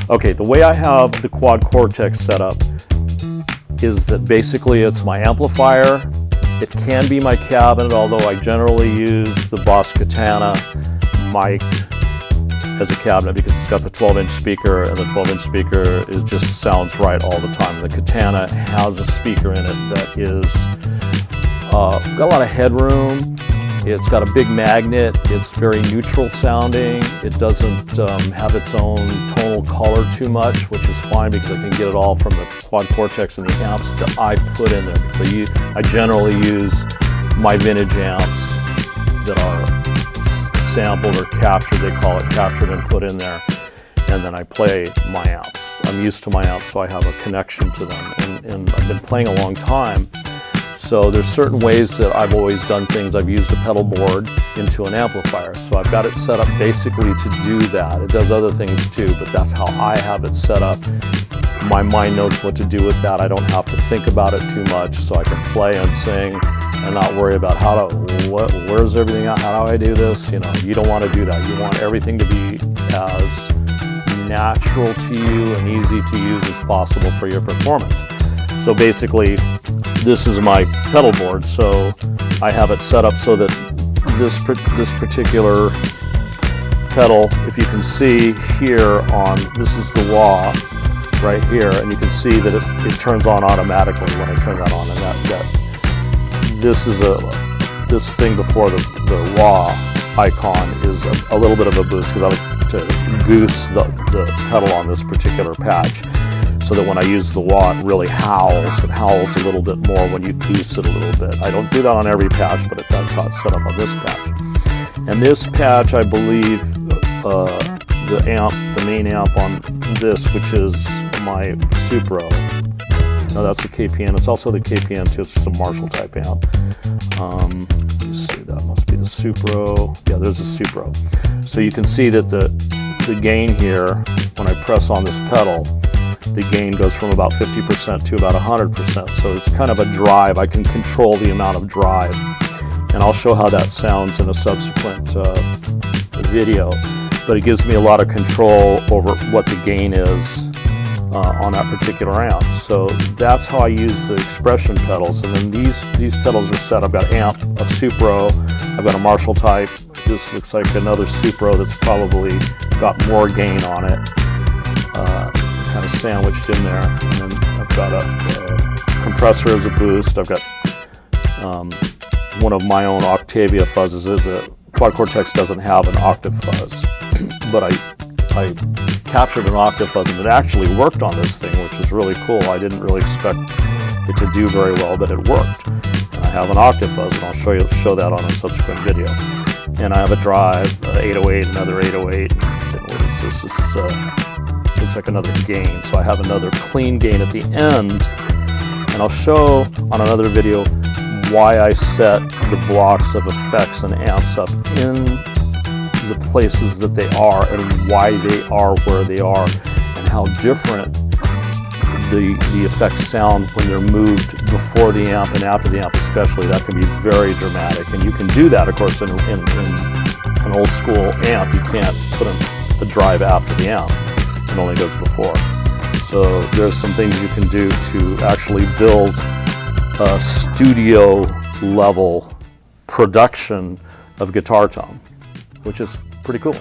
Okay, the way I have the Quad Cortex set up is that basically it's my amplifier. It can be my cabinet, although I generally use the Boss Katana mic as a cabinet because it's got the 12-inch speaker, and the 12-inch speaker just sounds right all the time. The Katana has a speaker in it that is got a lot of headroom. It's got a big magnet. It's very neutral sounding. It doesn't have its own tonal color too much, which is fine because I can get it all from the Quad Cortex and the amps that I put in there. So I generally use my vintage amps that are sampled or captured. They call it captured and put in there. And then I play my amps. I'm used to my amps, so I have a connection to them. And I've been playing a long time. So there's certain ways that I've always done things. I've used a pedal board into an amplifier. So I've got it set up basically to do that. It does other things too, but that's how I have it set up. My mind knows what to do with that. I don't have to think about it too much, so I can play and sing and not worry about where's everything at? How do I do this? You know, you don't want to do that. You want everything to be as natural to you and easy to use as possible for your performance. So basically, this is my pedal board, so I have it set up so that this particular pedal, if you can see here this is the wah right here, and you can see that it turns on automatically when I turn that on, and this thing before the wah icon is a little bit of a boost because I like to goose the pedal on this particular patch, so that when I use the wah, it really howls. It howls a little bit more when you goose it a little bit. I don't do that on every patch, but that's how it's set up on this patch. And this patch, I believe, the main amp on this, which is my Supro. No, that's the KPN. It's also the KPN too. It's just a Marshall type amp. You see, that must be the Supro. Yeah, there's the Supro. So you can see that the gain here, when I press on this pedal, the gain goes from about 50% to about 100%. So it's kind of a drive. I can control the amount of drive. And I'll show how that sounds in a subsequent video. But it gives me a lot of control over what the gain is on that particular amp. So that's how I use the expression pedals. And then these pedals are set. I've got amp, a Supro, I've got a Marshall type. This looks like another Supro that's probably got more gain on it. Kind of sandwiched in there, and then I've got a compressor as a boost. I've got one of my own Octavia fuzzes. The Quad Cortex doesn't have an octave fuzz, but I captured an octave fuzz, and it actually worked on this thing, which is really cool. I didn't really expect it to do very well, but it worked. And I have an octave fuzz, and I'll show that on a subsequent video. And I have a drive, 808, another 808. This looks like another gain, so I have another clean gain at the end, and I'll show on another video why I set the blocks of effects and amps up in the places that they are and why they are where they are and how different the effects sound when they're moved before the amp and after the amp especially. That can be very dramatic, and you can do that, of course, in an old school amp. You can't put a drive after the amp. It only goes before. So there's some things you can do to actually build a studio level production of guitar tone, which is pretty cool.